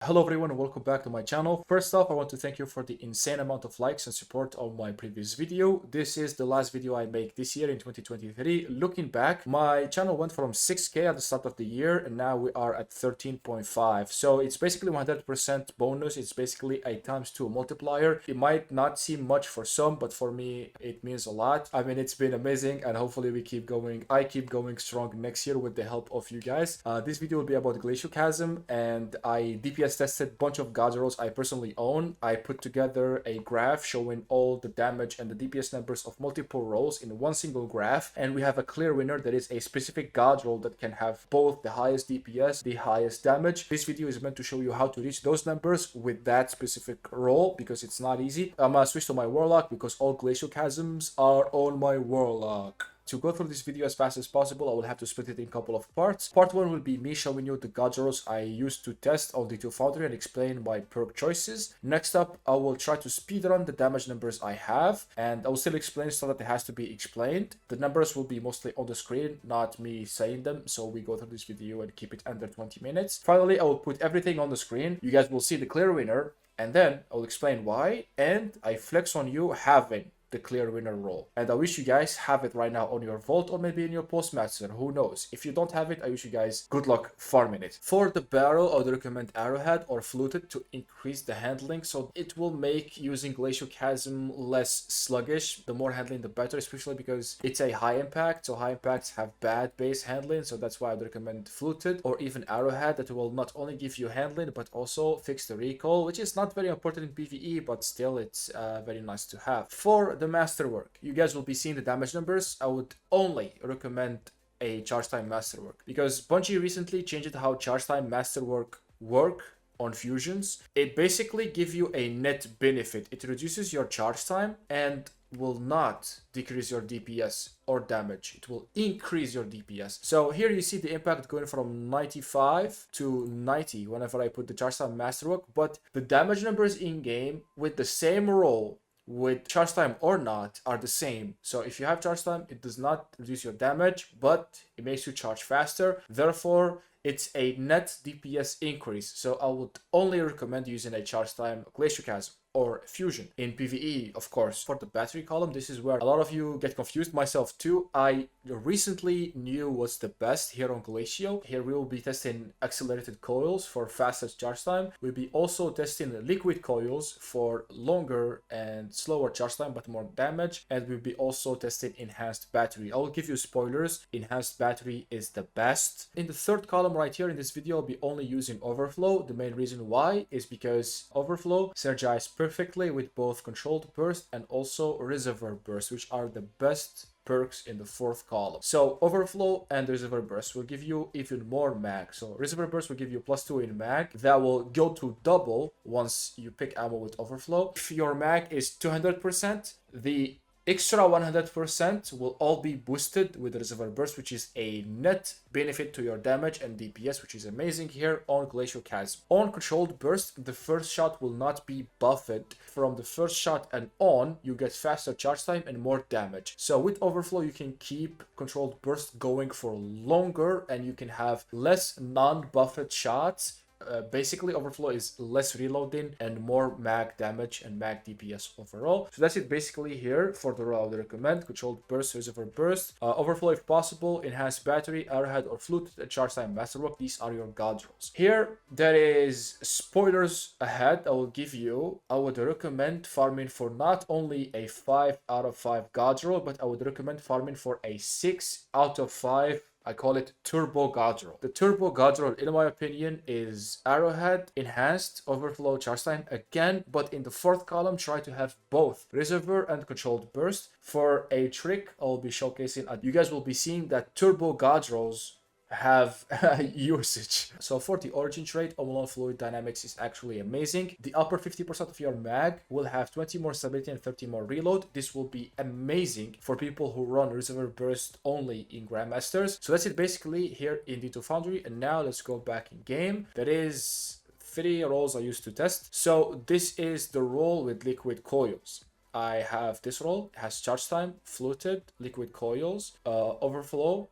Hello everyone and welcome back to my channel. First off, I want to thank you for the insane amount of likes and support on my previous video. This is the last video I make this year in 2023. Looking back, my channel went from 6k at the start of the year and now we are at 13.5. So it's basically 100% bonus. It's basically a ×2 multiplier. It might not seem much for some, but for me it means a lot. I mean, it's been amazing and hopefully we keep going. I keep going strong next year with the help of you guys. This video will be about Glacioclasm, and I DPS tested a bunch of god rolls I personally own. I put together a graph showing all the damage and the DPS numbers of multiple rolls in one single graph, and we have a clear winner that is a specific god roll that can have both the highest DPS, the highest damage. This video is meant to show you how to reach those numbers with that specific roll because it's not easy. I'm gonna switch to my Warlock because all Glacioclasms are on my Warlock. To go through this video as fast as possible, I will have to split it in a couple of parts. Part 1 will be me showing you the god rolls I used to test on D2 Foundry and explain my perk choices. Next up, I will try to speedrun the damage numbers I have, and I will still explain stuff that has to be explained. The numbers will be mostly on the screen, not me saying them, so we go through this video and keep it under 20 minutes. Finally, I will put everything on the screen. You guys will see the clear winner, and then I will explain why, and I flex on you having the clear winner roll. And I wish you guys have it right now on your vault or maybe in your postmaster, who knows. If you don't have it, I wish you guys good luck farming it. For the barrel, I would recommend arrowhead or fluted to increase the handling, so it will make using Glacioclasm less sluggish. The more handling the better, especially because it's a high impact, so high impacts have bad base handling, so that's why I would recommend fluted or even arrowhead. That will not only give you handling but also fix the recoil, which is not very important in PvE, but still it's very nice to have. For the masterwork, you guys will be seeing the damage numbers. I would only recommend a ChargeTime Masterwork because Bungie recently changed how ChargeTime Masterwork work on fusions. It basically gives you a net benefit. It reduces your charge time and will not decrease your DPS or damage. It will increase your DPS. So here you see the impact going from 95 to 90 whenever I put the ChargeTime Masterwork, but the damage numbers in game with the same roll with charge time or not are the same. So if you have charge time, it does not reduce your damage, but it makes you charge faster. Therefore, it's a net DPS increase. So I would only recommend using a charge time Glacioclasm or fusion in PvE, of course. For the battery column, this is where a lot of you get confused, myself too. I recently knew what's the best here on Glacio. Here we will be testing accelerated coils for fastest charge time. We'll be also testing liquid coils for longer and slower charge time but more damage, and we'll be also testing enhanced battery. I will give you spoilers. Enhanced battery is the best. In the third column right here in this video, I'll be only using Overflow. The main reason why is because Overflow synergizes perfectly with both controlled burst and also reservoir burst, which are the best perks in the fourth column. So Overflow and Reservoir Burst will give you even more mag. So Reservoir Burst will give you +2 in mag. That will go to double once you pick ammo with Overflow. If your mag is 200%, the extra 100% will all be boosted with Reservoir Burst, which is a net benefit to your damage and DPS, which is amazing here on Glacioclasm. On Controlled Burst, the first shot will not be buffed. From the first shot and on, you get faster charge time and more damage. So with Overflow, you can keep Controlled Burst going for longer and you can have less non-buffed shots. Basically, Overflow is less reloading and more mag damage and mag DPS overall. So that's it basically here for the roll I would recommend. Controlled Burst, Reservoir Burst, Overflow if possible, Enhanced Battery, Arrowhead or Flute, ChargeTime Masterwork. These are your god rolls. Here there is spoilers ahead I will give you. I would recommend farming for not only a 5 out of 5 god roll, but I would recommend farming for a 6 out of 5. I call it Turbo God Roll. The Turbo God Roll, in my opinion, is Arrowhead, Enhanced, Overflow, Charge Time again, but in the fourth column, try to have both Reservoir and Controlled Burst. For a trick I'll be showcasing, you guys will be seeing that Turbo God Rolls have usage. So for the origin trait, overall fluid dynamics is actually amazing. The upper 50% of your mag will have 20 more stability and 30 more reload. This will be amazing for people who run Reservoir Burst only in Grandmasters. So that's it basically here in D2 Foundry, and now let's go back in game. That is 3 rolls I used to test. So this is the roll with liquid coils. I have this roll. It has charge time, fluted, liquid coils, overflow,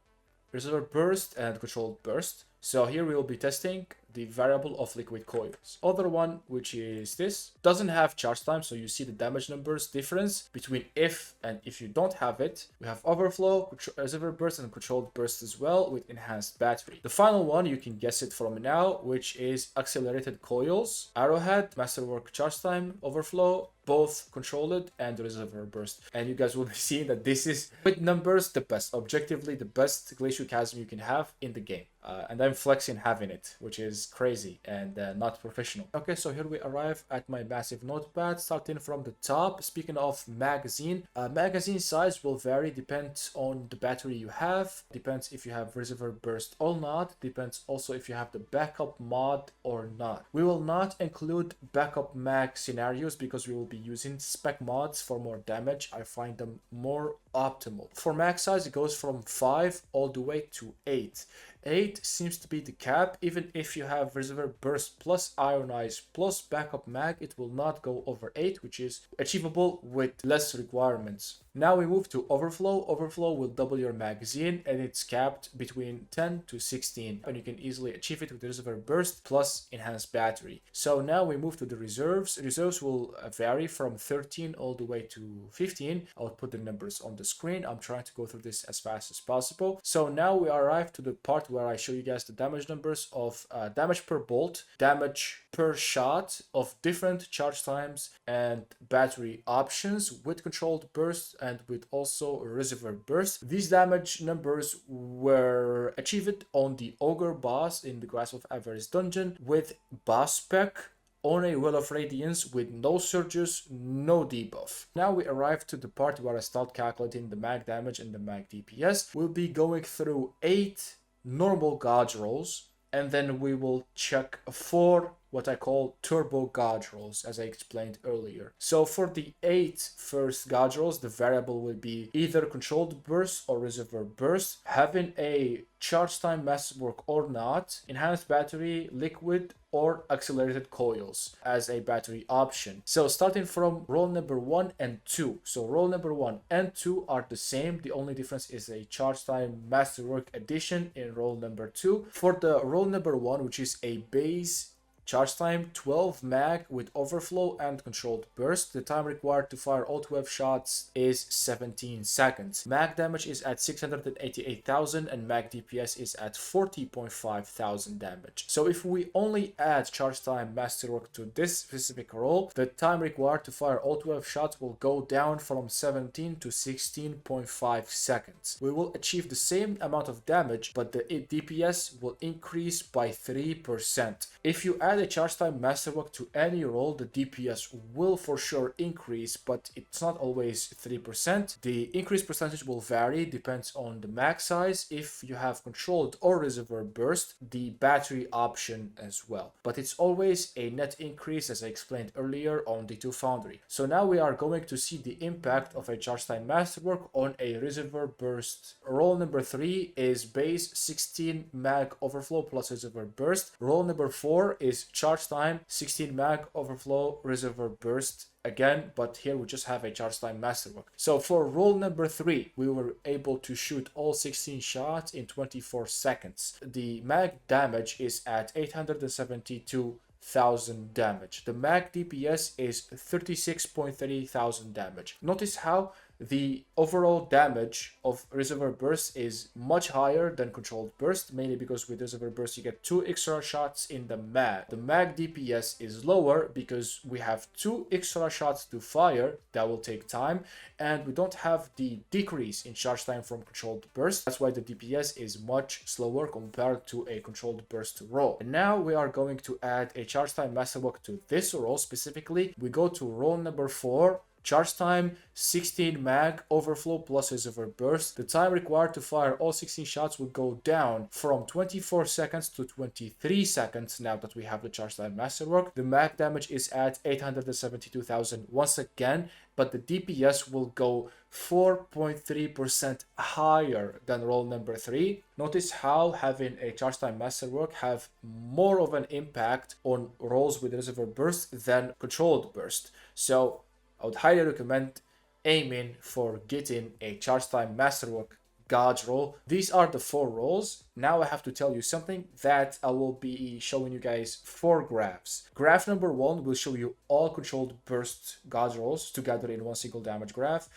Reservoir Burst and Controlled Burst. So here we will be testing the variable of liquid coils. Other one, which is this, doesn't have charge time, so you see the damage numbers difference between if and if you don't have it. We have overflow, reservoir burst, and controlled burst as well with enhanced battery. The final one, you can guess it from now, which is accelerated coils, arrowhead, masterwork charge time, overflow, both controlled and reservoir burst. And you guys will be seeing that this is, with numbers, the best, objectively the best Glacioclasm you can have in the game. And I'm flexing having it, which is crazy and not professional. Okay, so here we arrive at my massive notepad, starting from the top. Speaking of magazine, magazine size will vary, depends on the battery you have, depends if you have reservoir burst or not, depends also if you have the backup mod or not. We will not include backup mag scenarios because we will be using spec mods for more damage. I find them more optimal. For mag size, it goes from 5 all the way to 8. 8 seems to be the cap. Even if you have reservoir burst plus ionize plus backup mag, it will not go over 8, which is achievable with less requirements. Now we move to overflow. Overflow will double your magazine and it's capped between 10 to 16, and you can easily achieve it with reservoir burst plus enhanced battery. So now we move to the reserves. Reserves will vary from 13 all the way to 15. I'll put the numbers on the screen. I'm trying to go through this as fast as possible. So now we arrive to the part where I show you guys the damage numbers of damage per bolt, damage per shot of different charge times and battery options with controlled burst and with also reservoir burst. These damage numbers were achieved on the Ogre boss in the Grasp of Avarice dungeon with boss spec on a Well of Radiance with no surges, no debuff. Now we arrive to the part where I start calculating the mag damage and the mag DPS. We'll be going through 8 normal gauge rolls, and then we will check 4 what I call turbo gauge rolls, as I explained earlier. So for the 8 first gauge rolls, the variable will be either controlled burst or reservoir burst, having a charge time masterwork or not, enhanced battery, liquid, or accelerated coils as a battery option. So starting from roll number 1 and 2. So roll number 1 and 2 are the same. The only difference is a charge time masterwork addition in roll number 2. For the roll number 1, which is a base charge time 12 mag with overflow and controlled burst, the time required to fire all 12 shots is 17 seconds. Mag damage is at 688,000 and mag DPS is at 40.5 thousand damage. So if we only add charge time masterwork to this specific roll, the time required to fire all 12 shots will go down from 17 to 16.5 seconds. We will achieve the same amount of damage, but the DPS will increase by 3%. If you add a charge time masterwork to any roll, the DPS will for sure increase, but it's not always 3%. The increase percentage will vary, depends on the mag size, if you have controlled or reservoir burst, the battery option as well. But it's always a net increase, as I explained earlier on D2 Foundry. So now we are going to see the impact of a charge time masterwork on a reservoir burst. Roll number 3 is base 16 mag overflow plus reservoir burst. Roll number 4 is charge time 16 mag overflow reservoir burst again, but here we just have a charge time masterwork. So for roll number 3, we were able to shoot all 16 shots in 24 seconds. The mag damage is at 872,000 damage. The mag DPS is 36.3 thousand damage. Notice how the overall damage of reservoir burst is much higher than controlled burst, mainly because with reservoir burst you get 2 extra shots in the mag. The mag DPS is lower because we have 2 extra shots to fire that will take time, and we don't have the decrease in charge time from controlled burst. That's why the DPS is much slower compared to a controlled burst roll. And now we are going to add a charge time masterwork to this roll specifically. We go to roll number 4. Charge time 16 mag overflow plus reservoir burst. The time required to fire all 16 shots will go down from 24 seconds to 23 seconds now that we have the charge time masterwork. The mag damage is at 872,000 once again, but the DPS will go 4.3% higher than roll number 3. Notice how having a charge time masterwork have more of an impact on rolls with reservoir burst than controlled burst. So I would highly recommend aiming for getting a charge time masterwork gauge roll. These are the 4 rolls. Now I have to tell you something that I will be showing you guys 4 graphs. Graph number 1 will show you all controlled burst gauge rolls together in one single damage graph.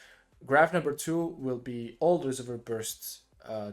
Graph number 2 will be all reservoir burst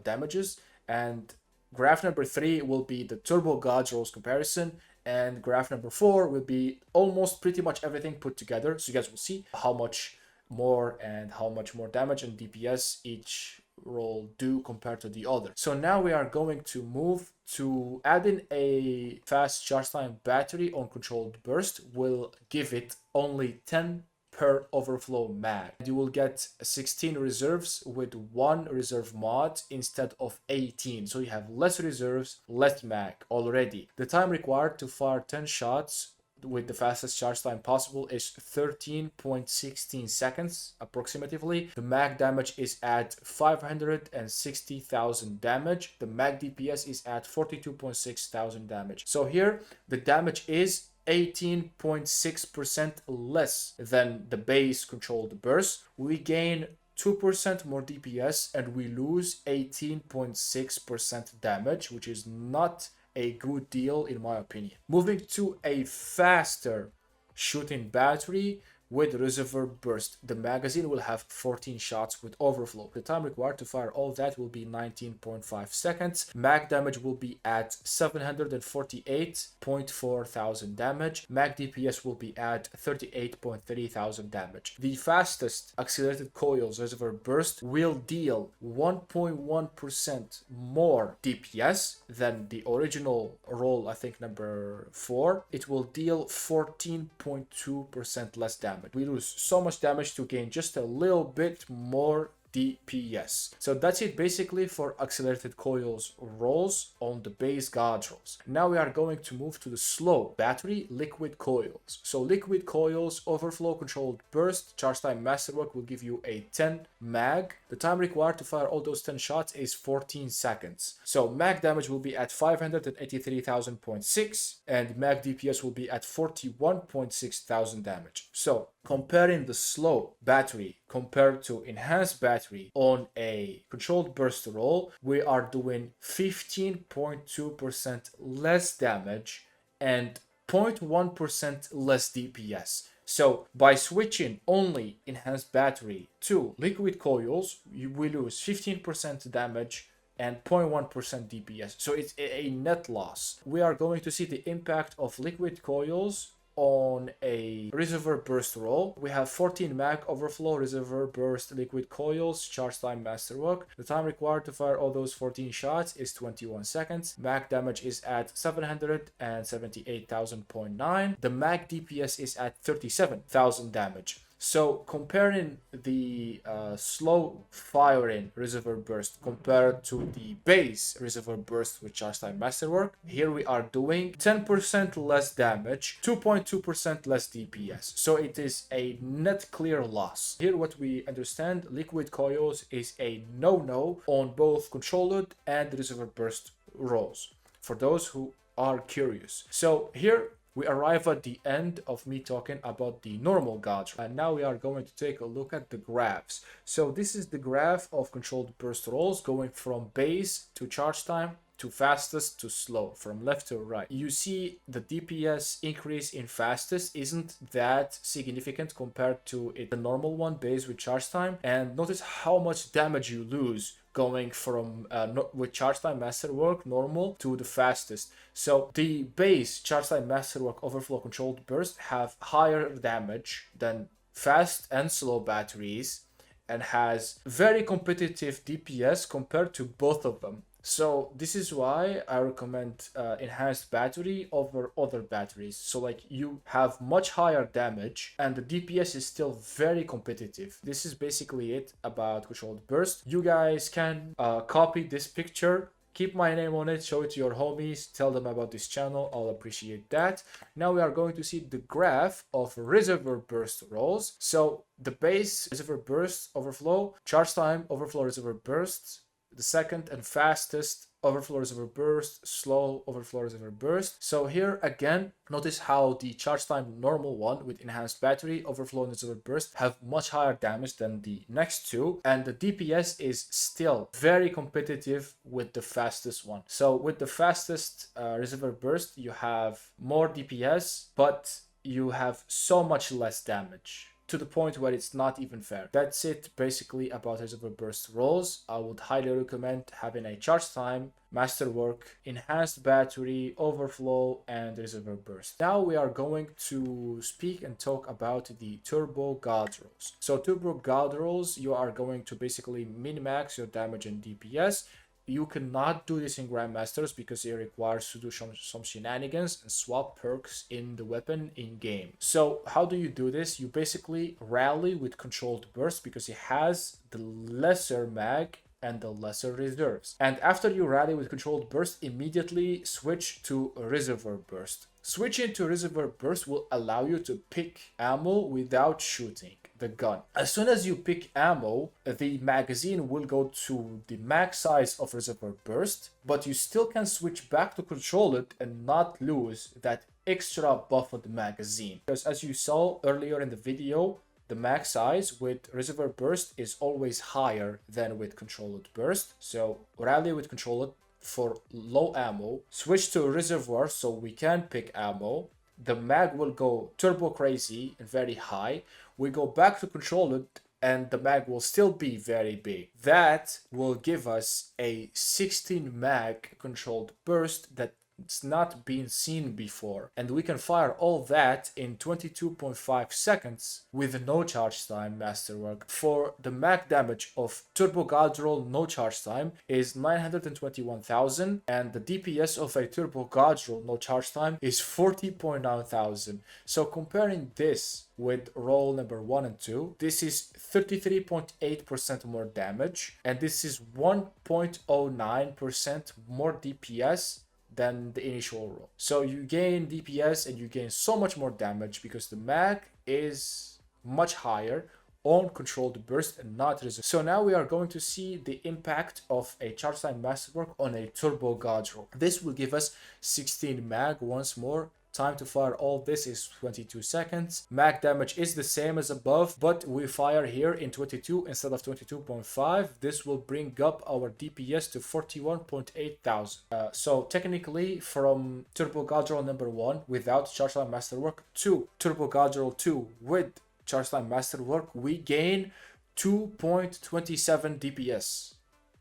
damages, and graph number 3 will be the turbo gauge rolls comparison, and graph number 4 will be almost pretty much everything put together, so you guys will see how much more and how much more damage and DPS each roll do compared to the other. So now we are going to move to add in a fast charge time battery on controlled burst. Will give it only 10 per overflow mag. You will get 16 reserves with 1 reserve mod instead of 18. So you have less reserves, less mag already. The time required to fire 10 shots with the fastest charge time possible is 13.16 seconds approximately. The mag damage is at 560,000 damage. The mag DPS is at 42.6 thousand damage. So here the damage is 18.6% less than the base controlled burst. We gain 2% more DPS and we lose 18.6% damage, which is not a good deal in my opinion. Moving to a faster shooting battery with reservoir burst. The magazine will have 14 shots with overflow. The time required to fire all that will be 19.5 seconds. Mag damage will be at 748.4 thousand damage. Mag DPS will be at 38.3 thousand damage. The fastest accelerated coils reservoir burst will deal 1.1% more DPS than the original roll, I think number 4. It will deal 14.2% less damage. We lose so much damage to gain just a little bit more DPS. So that's it basically for accelerated coils rolls on the base gauge rolls. Now we are going to move to the slow battery liquid coils. So liquid coils, overflow controlled burst, charge time masterwork will give you a 10 mag. The time required to fire all those 10 shots is 14 seconds. So mag damage will be at 583,000.6 and mag DPS will be at 41.6 thousand damage. So comparing the slow battery compared to enhanced battery on a controlled burst roll, we are doing 15.2% less damage and 0.1% less DPS. So by switching only enhanced battery to liquid coils, we lose 15% damage and 0.1% DPS. So it's a net loss. We are going to see the impact of liquid coils on a reservoir burst roll. We have 14 mag overflow, reservoir burst, liquid coils, charge time masterwork. The time required to fire all those 14 shots is 21 seconds. Mag damage is at 778,000.9. The mag DPS is at 37,000 damage. So comparing the slow firing reservoir burst compared to the base reservoir burst with charge time masterwork, here we are doing 10% less damage, 2.2% less DPS. So it is a net clear loss. Here what we understand, liquid coils is a no-no on both controlled and reservoir burst rolls, for those who are curious. So here we arrive at the end of me talking about the normal gauge, and now we are going to take a look at the graphs. So this is the graph of controlled burst rolls going from base to charge time to fastest to slow, from left to right. You see the DPS increase in fastest isn't that significant compared to the normal one, base with charge time, and notice how much damage you lose going from with charge time masterwork normal to the fastest. So the base charge time masterwork overflow controlled burst have higher damage than fast and slow batteries and has very competitive DPS compared to both of them. So this is why I recommend enhanced battery over other batteries. So like you have much higher damage and the DPS is still very competitive. This is basically it about controlled burst. You guys can copy this picture, keep my name on it, show it to your homies, tell them about this channel. I'll appreciate that. Now we are going to see the graph of reservoir burst rolls. So the base reservoir burst overflow, charge time overflow reservoir bursts, the second and fastest overflow reservoir burst, slow overflow reservoir burst. So here again, notice how the charge time normal one with enhanced battery, overflow, and reservoir burst have much higher damage than the next two, and the DPS is still very competitive with the fastest one. So with the fastest reservoir burst, you have more DPS, but you have so much less damage, to the point where it's not even fair. That's it basically about Reservoir Burst roles. I would highly recommend having a charge time, masterwork, enhanced battery, overflow, and Reservoir Burst. Now we are going to speak and talk about the Turbo God roles. So Turbo God roles, you are going to basically min-max your damage and DPS. You cannot do this in Grandmasters because it requires to do some shenanigans and swap perks in the weapon in game. So how do you do this? You basically rally with controlled burst because it has the lesser mag and the lesser reserves. And after you rally with controlled burst, immediately switch to reservoir burst. Switching to reservoir burst will allow you to pick ammo without shooting the gun. As soon as you pick ammo, the magazine will go to the max size of reservoir burst, but you still can switch back to control it and not lose that extra buffed magazine. Because as you saw earlier in the video, the max size with reservoir burst is always higher than with controlled burst. So rally with controlled for low ammo, switch to reservoir so we can pick ammo. The mag will go turbo crazy and very high. We go back to controlled and the mag will still be very big. That will give us a 16 mag controlled burst that it's not been seen before, and we can fire all that in 22.5 seconds with no charge time masterwork. For the mag damage of Turbo God roll no charge time is 921,000, and the DPS of a Turbo God roll no charge time is 40.9,000. So comparing this with roll number 1 and 2, this is 33.8% more damage, and this is 1.09% more DPS than the initial roll. So you gain DPS and you gain so much more damage because the mag is much higher on controlled burst and not reserve. So now we are going to see the impact of a charge time masterwork on a Turbo God roll. This will give us 16 mag once more. Time to fire all this is 22 seconds. Mag damage is the same as above, but we fire here in 22 instead of 22.5. This will bring up our DPS to 41.8 thousand. So technically from Turbo God roll number 1 without charge time masterwork to Turbo God roll 2 with charge time masterwork, we gain 2.27 DPS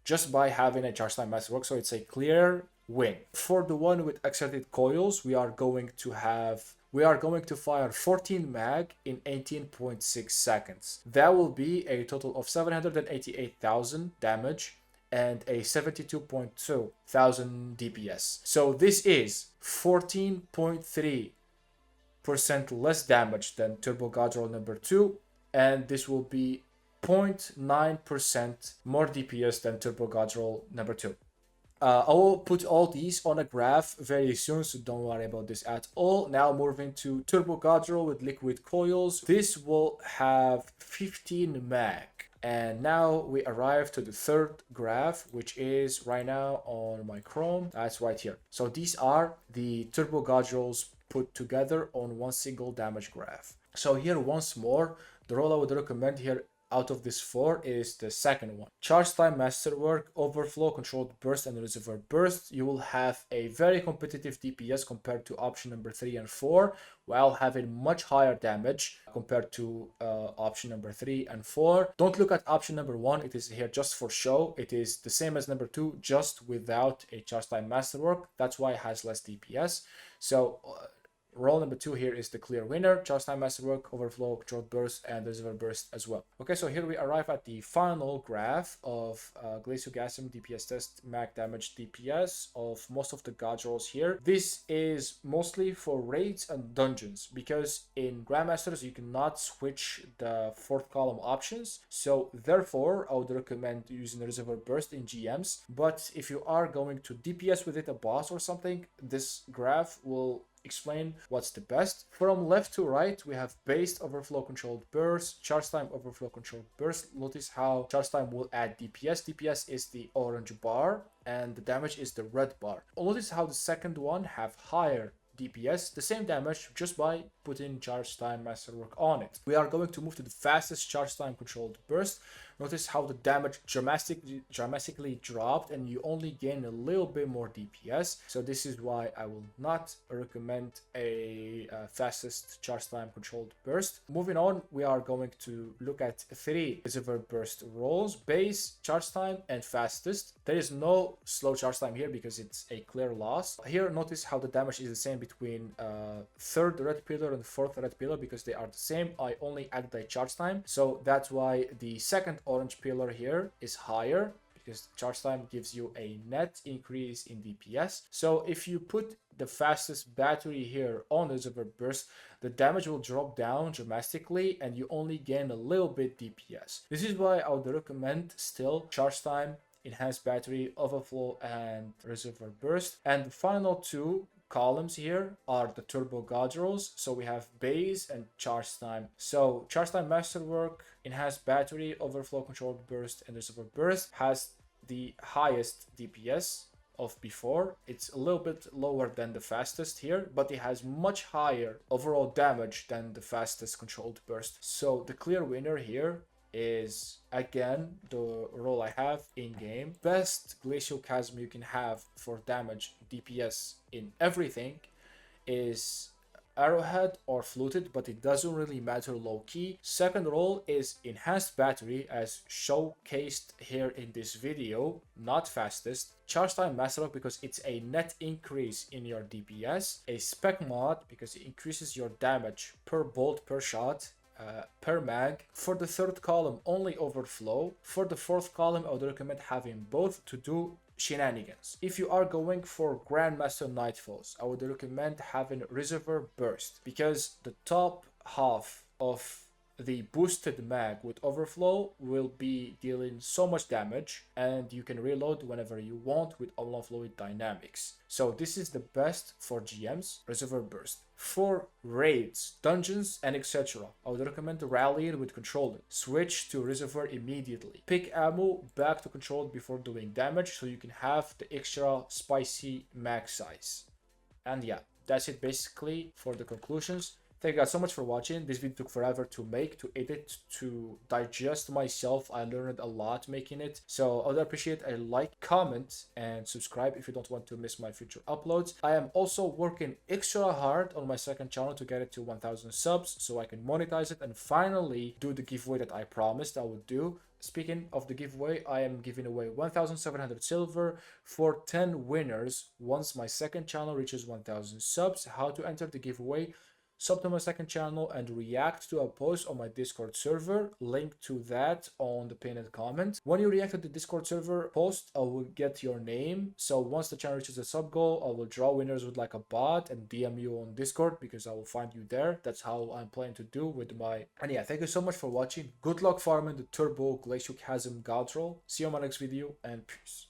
just by having a charge time masterwork. So it's a clear win. For the one with accelerated coils, we are going to fire 14 mag in 18.6 seconds. That will be a total of 788,000 damage and a 72.2 thousand DPS. So this is 14.3% less damage than Turbo God roll number 2, and this will be 0.9% more DPS than Turbo God roll number 2. I will put all these on a graph very soon, so don't worry about this at all. Now moving to Turbo God roll with liquid coils. This will have 15 mag. And now we arrive to the third graph, which is right now on my Chrome. That's right here. So these are the Turbo God rolls put together on one single damage graph. So here once more, the roll I would recommend here out of this 4 is the second one. Charge time masterwork, overflow, controlled burst, and reservoir burst. You will have a very competitive DPS compared to option number 3 and 4, while having much higher damage compared to option number 3 and 4. Don't look at option number 1, it is here just for show. It is the same as number 2, just without a charge time masterwork. That's why it has less DPS. So roll number 2 here is the clear winner. Charge time masterwork, overflow, controlled burst, and reservoir burst as well. Okay, so here we arrive at the final graph of Glacioclasm DPS test mag damage DPS of most of the god rolls here. This is mostly for raids and dungeons, because in Grandmasters you cannot switch the 4th column options. So therefore I would recommend using reservoir burst in GMs. But if you are going to DPS with it a boss or something, this graph will explain what's the best. From left to right, we have based overflow controlled burst, ChargeTime overflow controlled burst. Notice how ChargeTime will add DPS. DPS is the orange bar and the damage is the red bar. Notice how the second one have higher DPS, the same damage, just by putting ChargeTime Masterwork on it. We are going to move to the fastest ChargeTime controlled burst. Notice how the damage dramatically dropped and you only gain a little bit more DPS. So this is why I will not recommend a fastest ChargeTime controlled burst. Moving on, we are going to look at 3 Reservoir burst roles: base, ChargeTime, and fastest. There is no slow ChargeTime here because it's a clear loss. Here, notice how the damage is the same between 3rd red pillar and 4th red pillar because they are the same. I only added a ChargeTime, so that's why the second orange pillar here is higher, because ChargeTime gives you a net increase in DPS. So if you put the fastest battery here on the Reservoir burst, the damage will drop down dramatically and you only gain a little bit DPS. This is why I would recommend still ChargeTime, enhanced battery, overflow, and Reservoir burst. And the final 2 columns here are the turbo gauge rolls. So we have base and ChargeTime. So ChargeTime Masterwork, enhanced battery, overflow controlled burst, and Reservoir burst has the highest DPS of before. It's a little bit lower than the fastest here, but it has much higher overall damage than the fastest controlled burst. So the clear winner here is again the role I have in game. Best Glacioclasm you can have for damage DPS in everything is Arrowhead or Fluted, but it doesn't really matter low key. Second role is enhanced battery, as showcased here in this video, not fastest. ChargeTime Masterwork because it's a net increase in your DPS. A spec mod because it increases your damage per bolt per shot, per mag. For the 3rd column, only overflow. For the 4th column, I would recommend having both to do shenanigans. If you are going for Grandmaster Nightfalls, I would recommend having Reservoir burst because the top half of the boosted mag with overflow will be dealing so much damage and you can reload whenever you want with overflow dynamics. So this is the best for GMs, Reservoir burst. For raids, dungeons, and etc., I would recommend rallying with controlled. Switch to Reservoir immediately. Pick ammo back to controlled before doing damage so you can have the extra spicy mag size. And yeah, that's it basically for the conclusions. Thank you guys so much for watching. This video took forever to make, to edit, to digest myself. I learned a lot making it. So I would appreciate a like, comment, and subscribe if you don't want to miss my future uploads. I am also working extra hard on my second channel to get it to 1000 subs so I can monetize it and finally do the giveaway that I promised I would do. Speaking of the giveaway, I am giving away 1700 silver for 10 winners once my second channel reaches 1000 subs. How to enter the giveaway? Sub to my second channel and react to a post on my Discord server. Link to that on the pinned comment. When you react to the Discord server post, I will get your name. So once the channel reaches the sub goal, I will draw winners with like a bot and DM you on Discord because I will find you there. That's how I'm planning to do with my... And yeah, thank you so much for watching. Good luck farming the Turbo Glacioclasm God roll. See you on my next video and peace.